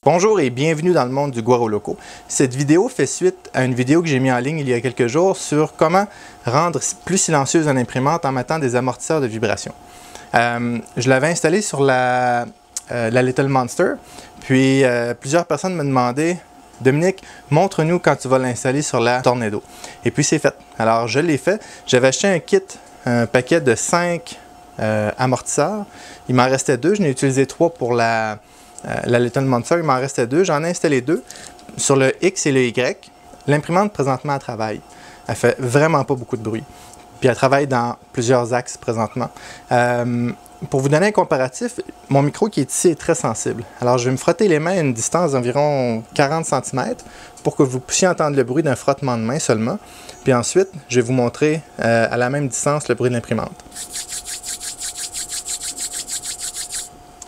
Bonjour et bienvenue dans le monde du Guaro Loco. Cette vidéo fait suite à une vidéo que j'ai mise en ligne il y a quelques jours sur comment rendre plus silencieuse une imprimante en mettant des amortisseurs de vibration. Je l'avais installé sur la Little Monster, puis plusieurs personnes me demandaient « Dominique, montre-nous quand tu vas l'installer sur la Tornado ». Et puis c'est fait. Alors je l'ai fait. J'avais acheté un kit, un paquet de 5 amortisseurs. Il m'en restait 2. Je n'ai utilisé 3 pour la Little Monster, il m'en restait 2. J'en ai installé 2 sur le X et le Y. L'imprimante présentement elle travaille. Elle fait vraiment pas beaucoup de bruit. Puis elle travaille dans plusieurs axes présentement. Pour vous donner un comparatif, mon micro qui est ici est très sensible. Alors je vais me frotter les mains à une distance d'environ 40 cm pour que vous puissiez entendre le bruit d'un frottement de main seulement. Puis ensuite, je vais vous montrer à la même distance le bruit de l'imprimante.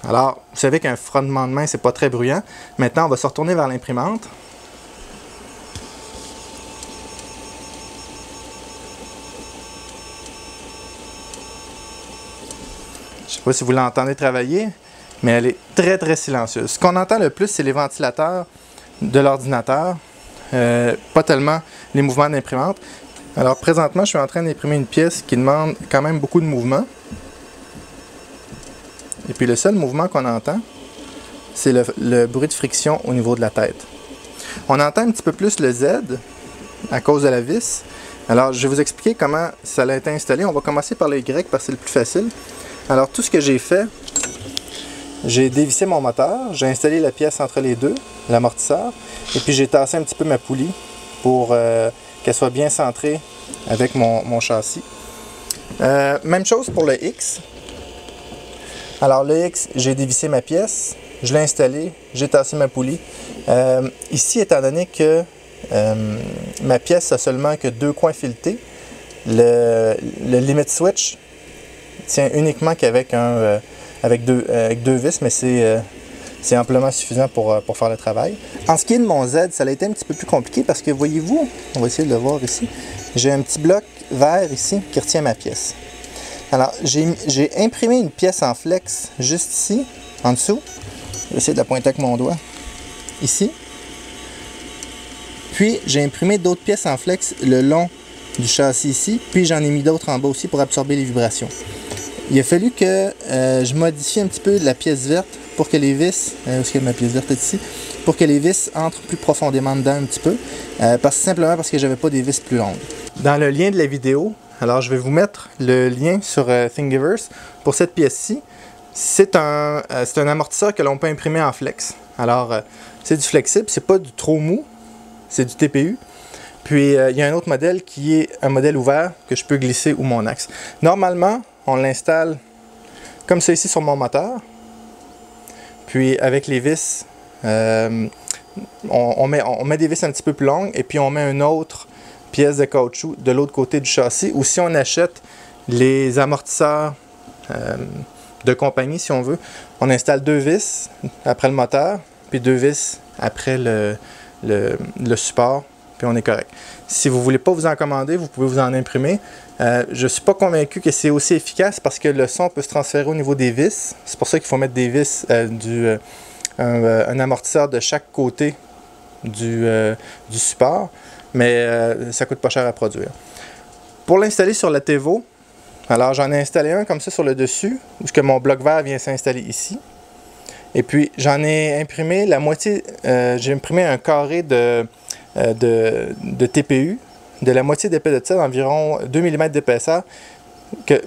Alors, vous savez qu'un frottement de main, c'est pas très bruyant. Maintenant, on va se retourner vers l'imprimante. Je ne sais pas si vous l'entendez travailler, mais elle est très silencieuse. Ce qu'on entend le plus, c'est les ventilateurs de l'ordinateur, pas tellement les mouvements d'imprimante. Alors, présentement, je suis en train d'imprimer une pièce qui demande quand même beaucoup de mouvement. Et puis le seul mouvement qu'on entend, c'est le bruit de friction au niveau de la tête. On entend un petit peu plus le Z à cause de la vis. Alors je vais vous expliquer comment ça a été installé. On va commencer par le Y parce que c'est le plus facile. Alors tout ce que j'ai fait, j'ai dévissé mon moteur, j'ai installé la pièce entre les deux, l'amortisseur, et puis j'ai tassé un petit peu ma poulie pour qu'elle soit bien centrée avec mon châssis. Même chose pour le X. Alors le X, j'ai dévissé ma pièce, je l'ai installé, j'ai tassé ma poulie. Ici, étant donné que ma pièce a seulement que 2 coins filetés, le limit switch tient uniquement qu'avec avec deux vis, mais c'est amplement suffisant pour faire le travail. En ce qui est de mon Z, ça a été un petit peu plus compliqué parce que voyez-vous, on va essayer de le voir ici, j'ai un petit bloc vert ici qui retient ma pièce. Alors, j'ai imprimé une pièce en flex juste ici, en dessous. Je vais essayer de la pointer avec mon doigt. Ici. Puis, j'ai imprimé d'autres pièces en flex le long du châssis ici. Puis, j'en ai mis d'autres en bas aussi pour absorber les vibrations. Il a fallu que je modifie un petit peu la pièce verte pour que les vis... où est-ce que ma pièce verte est ici? Pour que les vis entrent plus profondément dedans un petit peu. Simplement parce que j'avais pas des vis plus longues. Dans le lien de la vidéo, alors, je vais vous mettre le lien sur Thingiverse pour cette pièce-ci. C'est un amortisseur que l'on peut imprimer en flex. Alors, c'est du flexible, c'est pas du trop mou, c'est du TPU. Puis, il y a un autre modèle qui est un modèle ouvert que je peux glisser où mon axe. Normalement, on l'installe comme ça ici sur mon moteur. Puis, avec les vis, on met des vis un petit peu plus longues et puis on met une autre pièce de caoutchouc de l'autre côté du châssis, ou si on achète les amortisseurs de compagnie, si on veut, on installe 2 vis après le moteur, puis 2 vis après le support, puis on est correct. Si vous ne voulez pas vous en commander, vous pouvez vous en imprimer. Je ne suis pas convaincu que c'est aussi efficace parce que le son peut se transférer au niveau des vis. C'est pour ça qu'il faut mettre des vis, un amortisseur de chaque côté du support. Mais ça coûte pas cher à produire. Pour l'installer sur la Tevo, alors j'en ai installé un comme ça sur le dessus, où mon bloc vert vient s'installer ici. Et puis j'en ai imprimé la moitié, j'ai imprimé un carré de TPU, de la moitié d'épais de ça, d'environ 2 mm d'épaisseur,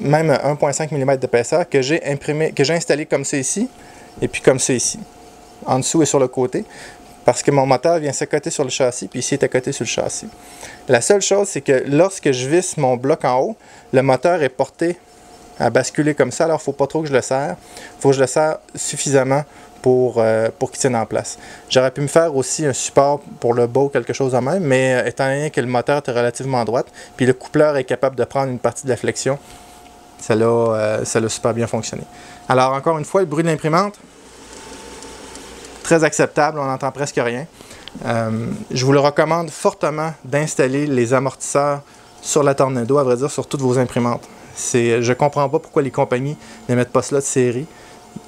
même 1,5 mm d'épaisseur, que j'ai installé comme ça ici, et puis comme ça ici, en dessous et sur le côté. Parce que mon moteur vient s'accoter sur le châssis, puis ici est accoté sur le châssis. La seule chose, c'est que lorsque je visse mon bloc en haut, le moteur est porté à basculer comme ça, alors il ne faut pas trop que je le serre. Il faut que je le serre suffisamment pour qu'il tienne en place. J'aurais pu me faire aussi un support pour le bas ou quelque chose de même, mais étant donné que le moteur est relativement droite, puis le coupleur est capable de prendre une partie de la flexion, ça l'a super bien fonctionné. Alors encore une fois, le bruit de l'imprimante, très acceptable, on n'entend presque rien. Je vous le recommande fortement d'installer les amortisseurs sur la Tornado, à vrai dire, sur toutes vos imprimantes. Je ne comprends pas pourquoi les compagnies ne mettent pas cela de série.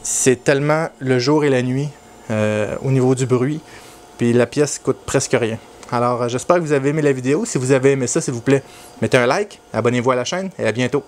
C'est tellement le jour et la nuit au niveau du bruit. Puis la pièce coûte presque rien. Alors j'espère que vous avez aimé la vidéo. Si vous avez aimé ça, s'il vous plaît, mettez un like, abonnez-vous à la chaîne et à bientôt.